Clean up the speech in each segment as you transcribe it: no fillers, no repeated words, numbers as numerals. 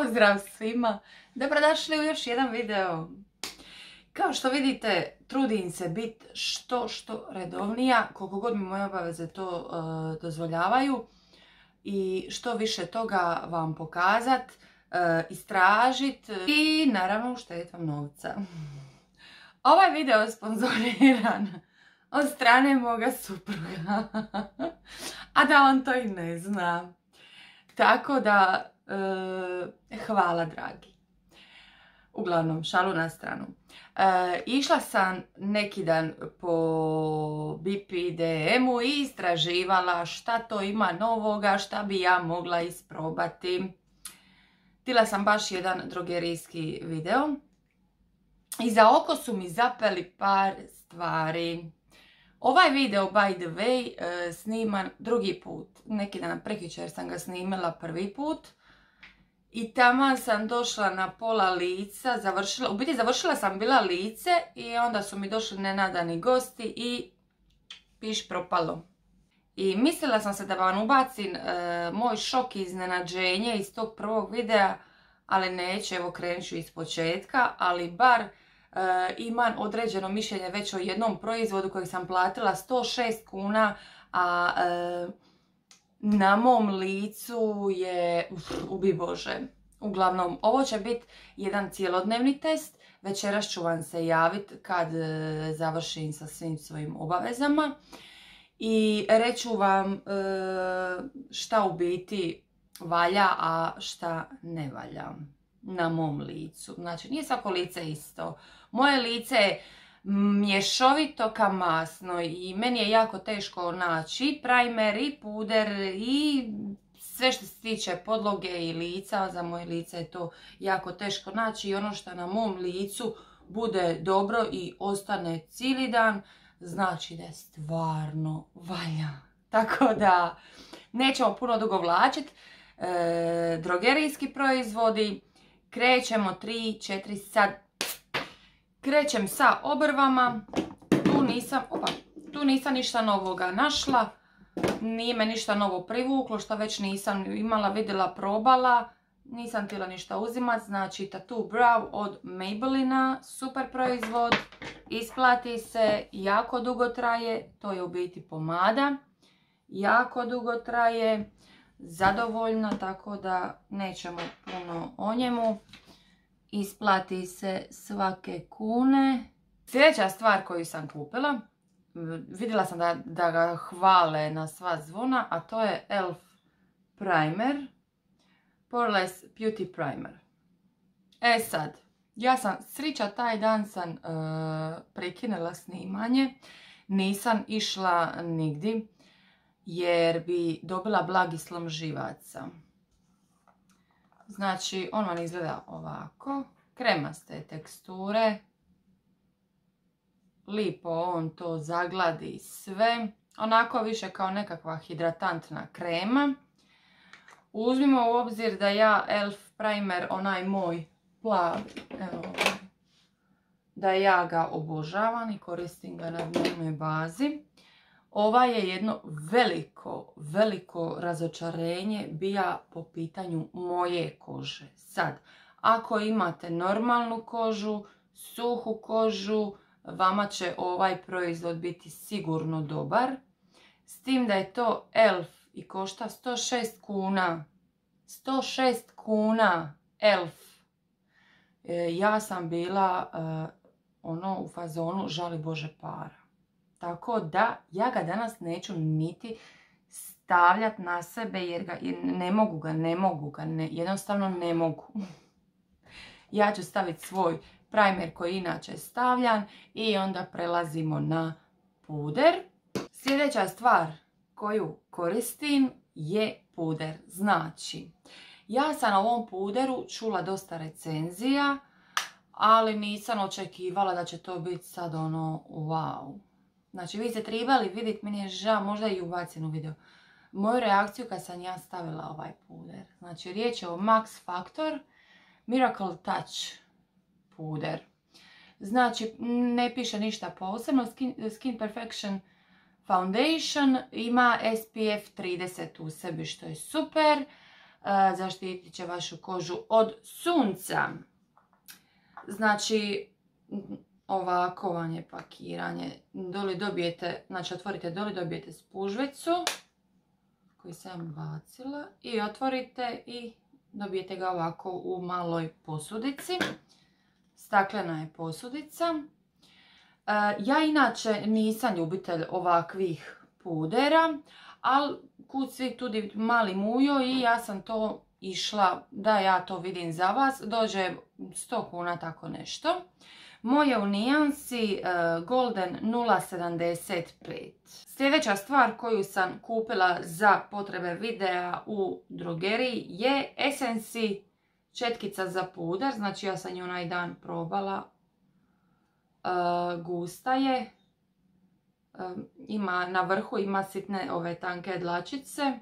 Pozdrav svima! Dobrodošli u još jedan video. Kao što vidite, trudim se biti što redovnija, koliko god mi moje obaveze to dozvoljavaju i što više toga vam pokazat, istražit i naravno uštedit vam novca. Ovaj video je sponzoriran od strane moga supruga, a da on to i ne zna. Tako da, hvala dragi. Uglavnom, šalu na stranu. Išla sam neki dan po BPDM-u i istraživala šta to ima novoga, šta bi ja mogla isprobati. Htjela sam baš jedan drogerijski video. I za oko su mi zapeli par stvari. Ovaj video, by the way, sniman drugi put. Neki dan prekjučer sam ga snimila prvi put. I taman sam došla na pola lica, završila sam bila lice i onda su mi došli nenadani gosti i piš propalo. I mislila sam se da vam ubacim moj šok i iznenađenje iz tog prvog videa, ali neću, evo krenut ću iz početka, ali bar imam određeno mišljenje već o jednom proizvodu kojeg sam platila 106 kuna, a na mom licu je, ubi Bože. Uglavnom, ovo će biti jedan cijelodnevni test. Večeras ću vam se javiti kad završim sa svim svojim obavezama. I reću vam šta u biti valja, a šta ne valja na mom licu. Znači, nije svako lice isto. Moje lice je mješovito ka masno i meni je jako teško naći i primer i puder i sve što se tiče podloge i lica. Za moje lice je to jako teško naći i ono što na mom licu bude dobro i ostane cijeli dan, znači da je stvarno valja. Tako da nećemo puno dugo vlačiti. Drogerijski proizvodi. Krećemo 3-4 sad. Krećem sa obrvama. Tu nisam ništa novoga našla. Nije me ništa novo privuklo, što već nisam imala, vidjela, probala. Nisam htjela ništa uzimat. Znači Tattoo Brow od Maybellina. Super proizvod. Isplati se. Jako dugo traje. To je u biti pomada. Jako dugo traje. Zadovoljna, tako da nećemo puno o njemu. Isplati se svake kune. Sljedeća stvar koju sam kupila, vidjela sam da ga hvale na sva zvona, a to je ELF Primer. Poreless Beauty Primer. E sad, ja sam srića, taj dan sam prekinula snimanje. Nisam išla nigdje jer bi dobila blagi slom živaca. Znači, on vam izgleda ovako. Kremaste teksture. Lipo on to zagladi sve. Onako više kao nekakva hidratantna krema. Uzmimo u obzir da ja ELF primer, onaj moj plavi, evo, da ja ga obožavam i koristim ga na dnevnoj bazi. Ova je jedno veliko razočarenje bija po pitanju moje kože. Sad, ako imate normalnu kožu, suhu kožu, vama će ovaj proizvod biti sigurno dobar. S tim da je to ELF i košta 106 kuna. 106 kuna ELF. Ja sam bila u fazonu žali Bože para. Tako da ja ga danas neću niti stavljati na sebe jer ne mogu ga, jednostavno ne mogu. Ja ću staviti svoj primer koji inače stavljam i onda prelazimo na puder. Sljedeća stvar koju koristim je puder. Znači, ja sam na ovom puderu čula dosta recenzija, ali nisam očekivala da će to biti sad ono wow. Znači, vi ste trebali vidjeti, meni je žao, možda i ubacim u video, moju reakciju kad sam ja stavila ovaj puder. Znači, riječ je o Max Factor Miracle Touch puder. Znači, ne piše ništa posebno. Skin Perfection Foundation ima SPF 30 u sebi, što je super. zaštitit će vašu kožu od sunca. Znači, ovako vam je pakiranje. Doli dobijete, znači otvorite doli, dobijete spužvicu koju sam bacila i otvorite i dobijete ga ovako u maloj posudici. Staklena je posudica. Ja inače nisam ljubitelj ovakvih pudera, ali kud svi tudi mali mujo i ja sam to išla da ja to vidim za vas. Dođe 100 kuna, tako nešto. Moje u nijansi Golden 0,75. Sljedeća stvar koju sam kupila za potrebe videa u drogeriji je Essensi četkica za puder. Znači ja sam ju onaj dan probala. Gusta je. Na vrhu ima sitne ove tanke dlačice.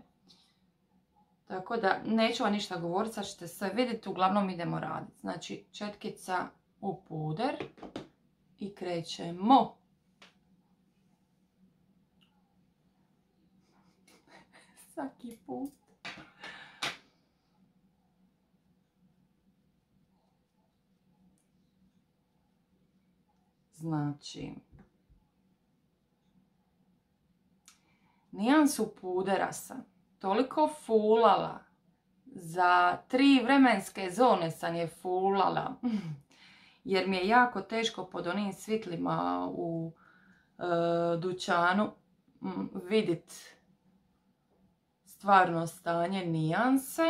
Tako da neću vam ništa govoriti, sad ćete sve vidjeti, uglavnom idemo raditi. Znači četkica u puder i krećemo. Svaki put. Znači, nijansu pudera sam toliko fulala, za 3 vremenske zone sam je fulala, jer mi je jako teško pod onim svjetlima u dućanu vidjeti stvarno stanje nijanse.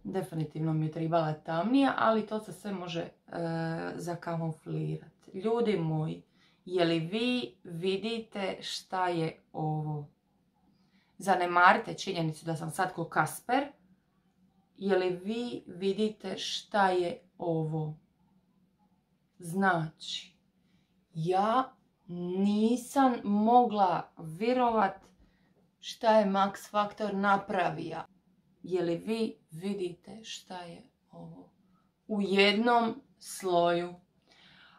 Definitivno mi je trebala tamnija, ali to se sve može zakamuflirati. Ljudi moji, je li vi vidite šta je ovo? Zanemarite činjenicu da sam sad ko Kasper. Je li vi vidite šta je ovo? Znači, ja nisam mogla vjerovat šta je Max Factor napravio. Je li vi vidite šta je ovo? U jednom sloju.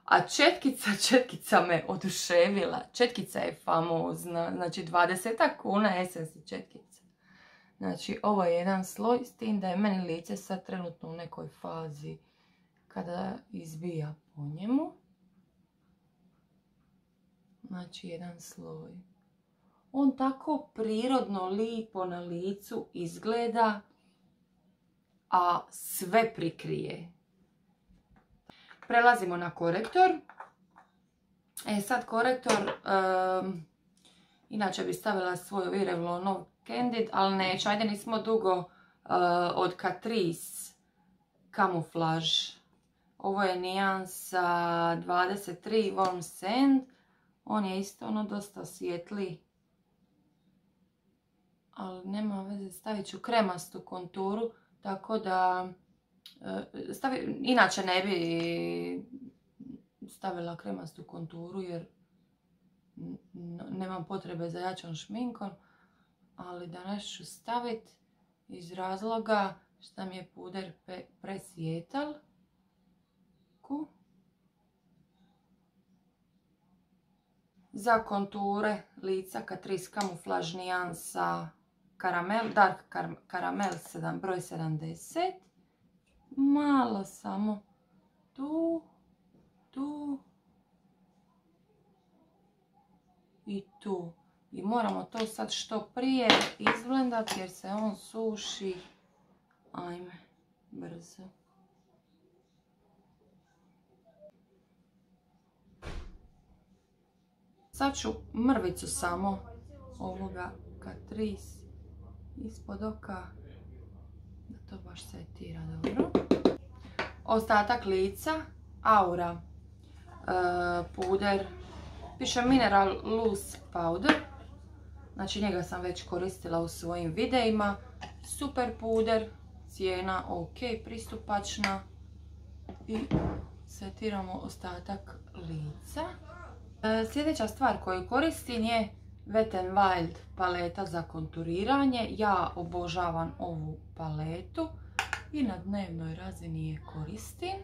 A četkica me oduševila. Četkica je famozna. Znači 20 kuna Essensi četkica. Znači ovo je jedan sloj, s tim da je meni lice sad trenutno u nekoj fazi kada izbija po njemu. Znači jedan sloj. On tako prirodno, lipo na licu izgleda, a sve prikrije. Prelazimo na korektor. Sad korektor, inače bi stavila svoj ovi Revlonov Candid, ali neću. Ajde, nismo dugo od Catrice Camouflage. Ovo je nijansa 23 Warm Sand. On je isto ono dosta svijetli. Ali nema veze, stavit ću kremastu konturu, tako da inače ne bi stavila kremastu konturu jer nemam potrebe za jačom šminkom, ali danas ću staviti iz razloga što mi je puder presvijetal. Za konture lica Catrice Camouflage nijansa Caramel, Dark Caramel broj 70. Malo samo tu, tu i tu. I moramo to sad što prije izblendati jer se on suši. Ajme, brzo. Sad ću mrvicu samo ovoga Catrice ispod oka, da to baš setira dobro. Ostatak lica, Aura puder, piše Mineral Loose Powder, znači njega sam već koristila u svojim videima. Super puder, cijena ok, pristupačna i setiramo ostatak lica. Sljedeća stvar koju koristim je Wet n Wild paleta za konturiranje. Ja obožavam ovu paletu i na dnevnoj razini je koristim.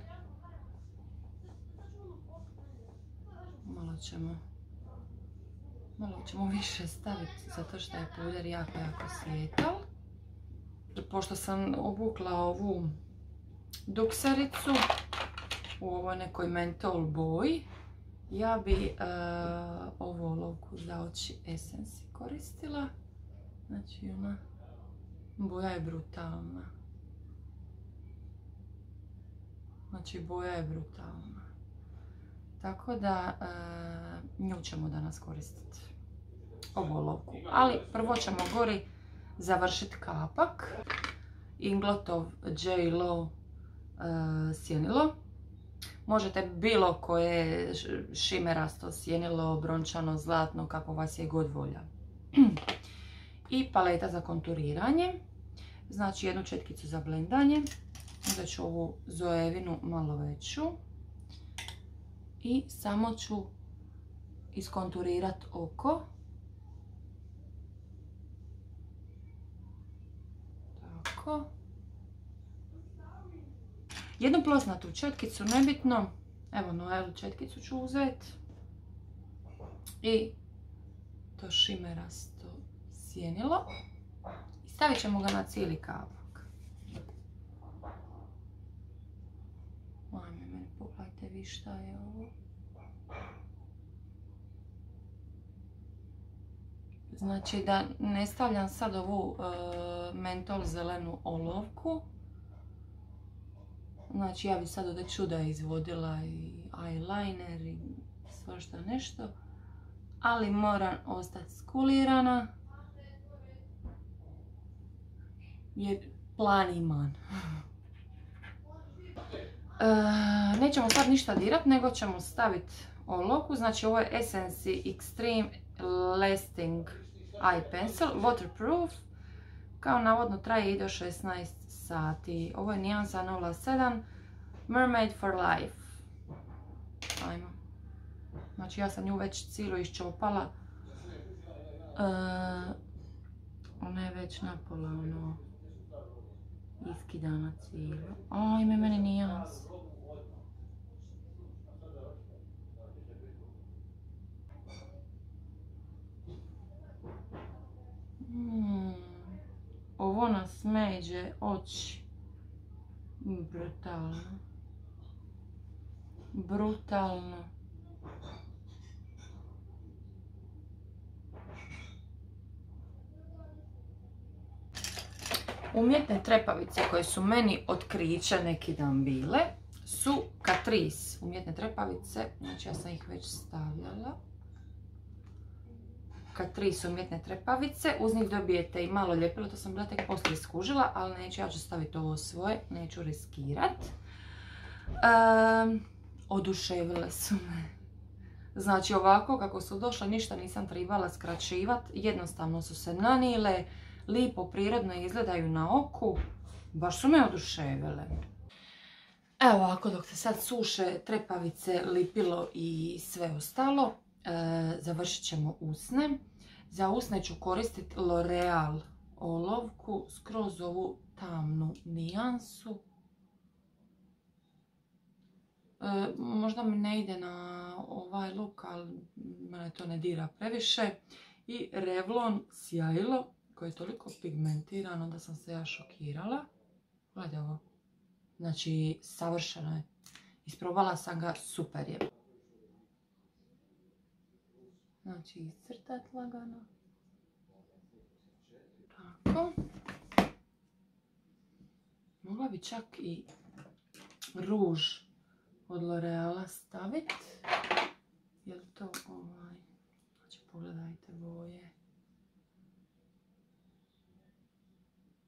Malo ćemo više staviti zato što je puder jako svijetal. pošto sam obukla ovu duksericu u ovoj nekoj mentol boji, ja bi ovu olovku za oči Essence koristila. Znači ona boja je brutalna. Znači boja je brutalna. Tako da nju ćemo danas koristiti, ovu olovku. Ali prvo ćemo gori završiti kapak. Inglotov J. Lo sjenilo. Možete bilo koje šimerasto sjenilo, brončano, zlatno, kako vas je god volja. I paleta za konturiranje. Znači jednu četkicu za blendanje. Onda ću ovu Zoevinu malo veću. I samo ću iskonturirati oko. Tako. Jednu plosnatu četkicu, nebitno. Evo, Noel četkicu ću uzeti. I to šimerasto sjenilo. I stavit ćemo ga na cijeli kapak. Ajme, meni pogledajte vi šta je ovo. Znači da ne stavljam sad ovu mentol zelenu olovku. Znači ja bi sad od čuda izvodila i eyeliner i svašta nešto. Ali moram ostati skulirana. Jer plan imam. Nećemo sad ništa dirat, nego ćemo staviti olovku. Znači ovo je Essence Extreme Lasting Eye Pencil, waterproof. Kao navodno traje i do 16 sati. Ovo je nijansa 07 Mermaid for Life. Ajmo. Znači ja sam nju već cijelu iščopala. Ona je već napola ono iskidana cijelu. Ajme, meni nijans. Ovo nas smeđe oči. Brutalno. Brutalno. Umjetne trepavice koje su meni otkriće neki dan bile su Catrice umjetne trepavice. Znači ja sam ih već stavljala. Catrice umjetne trepavice. Uz njih dobijete i malo ljepilo, to sam bila tek poslije skužila, ali neću, ja ću staviti ovo svoje, neću riskirat. Oduševile su me. Znači ovako kako su došle, ništa nisam trebala skraćivati, jednostavno su se nanile, lipo, prirodno izgledaju na oku, baš su me oduševile. Evo ovako, dok se sad suše trepavice, lipilo i sve ostalo, završit ćemo usne. Za usne ću koristiti L'Oreal olovku, skroz ovu tamnu nijansu. Možda mi ne ide na ovaj look, ali mene to ne dira previše. I Revlon sjajilo, koje je toliko pigmentirano da sam se ja šokirala. Gledaj ovo. Znači, savršeno je. Isprobala sam ga, super je. Znači, iscrtati lagano. Tako. Mogla bi čak i ruž od L'Oreala staviti. Je li to ovaj? Znači, pogledajte boje.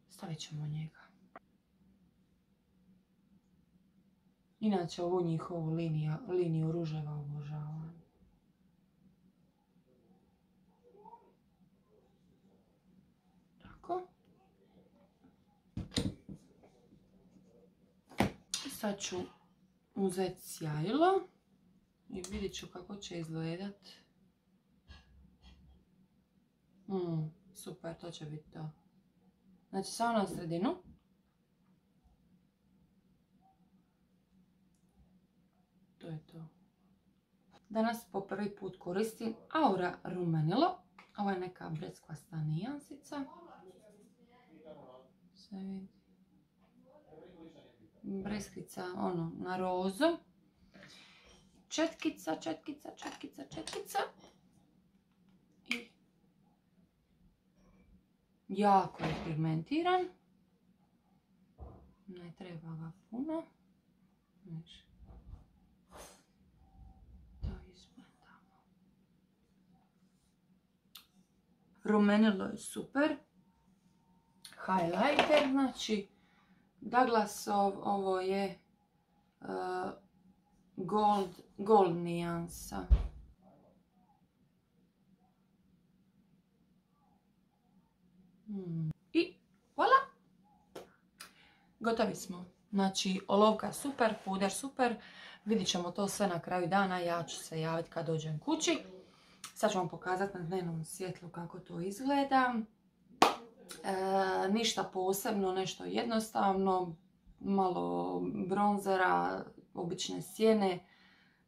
Stavit ćemo njega. Inače, ovu njihovu liniju ruževa obožavam. Tako. Sad ću uzeti sjajilo i vidjet ću kako će izgledat. Super, to će biti to. Znači samo na sredinu. To je to. Danas po prvi put koristim Aura rumenilo. Ovo je neka breskvasta nijansica. se vidi. Breskvica, ono, na rozu. Četkica. I jako je pigmentiran. Ne treba ga puno. To izgledamo. Rumenilo je super. Highlighter, znači Douglasov, ovo je gold nijansa. I voilà! Gotovi smo. Znači, olovka super, puder super. Vidit ćemo to sve na kraju dana. Ja ću se javiti kad dođem kući. Sad ću vam pokazati na dnevnom svjetlu kako to izgleda. Ništa posebno, nešto jednostavno. Malo bronzera, obične sjene.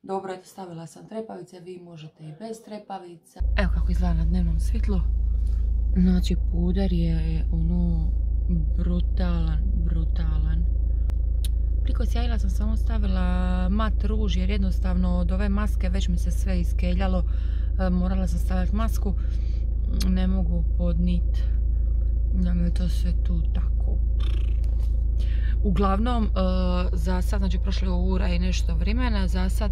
Dobro, eto, stavila sam trepavice, vi možete i bez trepavica. Evo kako izgleda na dnevnom svjetlu. Znači, puder je ono brutalan. Priko sjajila sam samo stavila mat ruž jer jednostavno od ove maske već mi se sve iskeljalo. Morala sam staviti masku. Ne mogu podnit da mi je to sve tu tako. Uglavnom, za sad, znači prošle ura i nešto vremena, za sad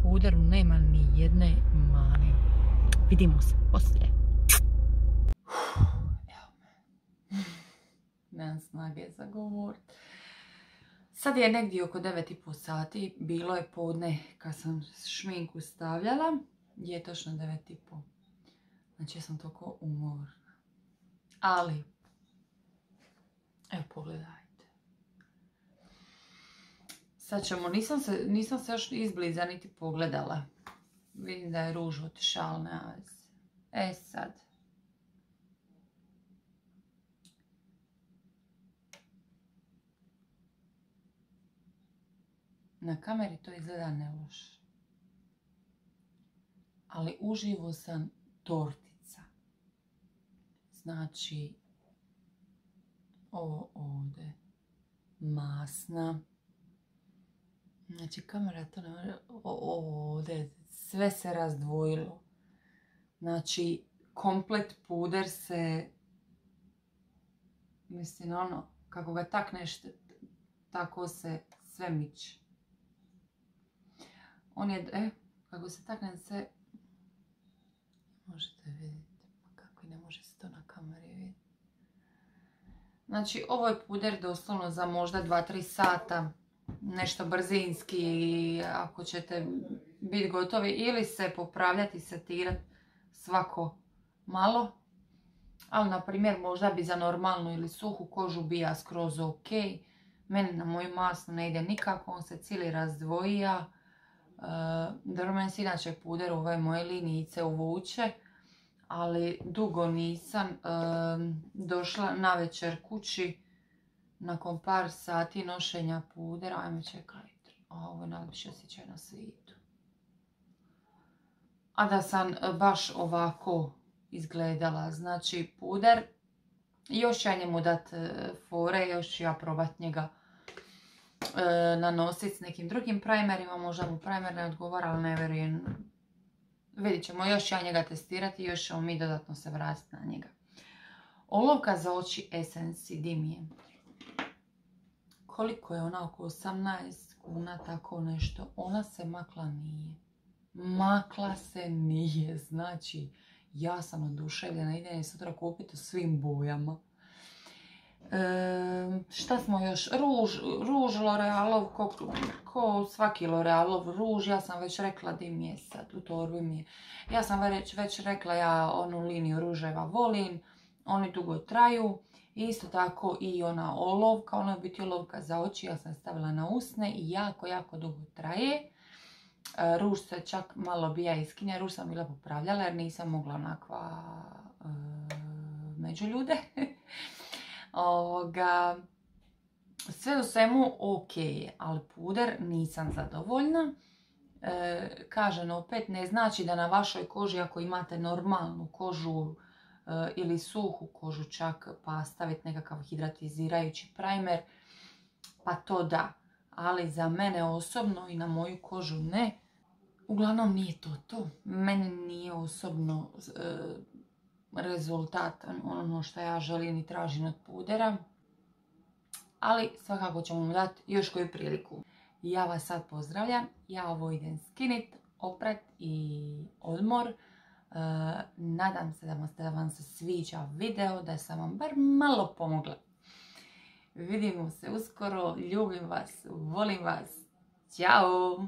puderu nema ni jedne mane. Vidimo se poslije. Nemam snage za govor. Sad je negdje oko 9,5 sati. Bilo je podne kad sam šminku stavljala. Je točno 9,5. Znači ja sam toliko umorna. Ali, evo pogledajte. Sad ćemo, nisam se još izbliza niti pogledala. Vidim da je ruž otišao, ali nema veze. Sad. Na kameri to izgleda neloše. Ali uživo sam tortica. Znači, ovo ovdje masna. Znači, kamera to ne može... Ovdje sve se razdvojilo. Znači, komplet puder se... Mislim, ono, kako ga takneš, tako se sve miče. On je, kako se takne sve, možete vidjeti, kako i ne može se to na kameri vidjeti. Znači, ovo je puder doslovno za možda 2-3 sata, nešto brzinski, ako ćete biti gotovi, ili se popravljati i setirati svako malo. Ali, na primjer, možda bi za normalnu ili suhu kožu bija skroz ok. Meni na moju masnu ne ide nikako, on se cijeli razdvojija. Dobro, meni se inače puder u ove moje linijice uvuče, ali dugo nisam došla navečer kući nakon par sati nošenja pudera. Ajme, čekajte, ovo je najljepši osjećaj na svijetu. A da sam baš ovako izgledala, znači puder, još ću ja njemu dat fore, još ću ja probat njega nanositi s nekim drugim primerima, možda mu primer ne odgovara, ali ne vjerujem. Vidjet ćemo, još ću ja njega testirati i još ćemo mi dodatno se vratiti na njega. Olovka za oči Essence Dimije. Koliko je ona? Oko 18 kuna, tako nešto. Ona se makla nije. Makla se nije, znači ja sam oduševljena, idem je sutra kupiti u svim bojama. Šta smo još? Ruž L'Orealov, ko svaki L'Orealov ruž, ja sam već rekla di mi je sad, u torbi mi je. Ja sam već rekla, ja onu liniju ruževa volim, oni dugo traju. Isto tako i ona olovka, ona je biti olovka za oči, ja sam stavila na usne i jako dugo traje. Ruž se čak malo bija iskinja, ruž sam bila popravljala jer nisam mogla onakva među ljude. Sve u svemu ok, ali puder nisam zadovoljna. Kažem opet, ne znači da na vašoj koži, ako imate normalnu kožu, ili suhu kožu čak, pa staviti nekakav hidratizirajući primer, pa to da. Ali za mene osobno i na moju kožu ne. Uglavnom nije to. Meni nije osobno rezultat ono što ja želim i tražim od pudera. Ali svakako ćemo mu dati još koju priliku. Ja vas sad pozdravljam. Ja ovo idem skinit, oprat i odmor. Nadam se da vam se sviđa video, da sam vam bar malo pomogla. Vidimo se uskoro. Ljubim vas, volim vas. Ćao!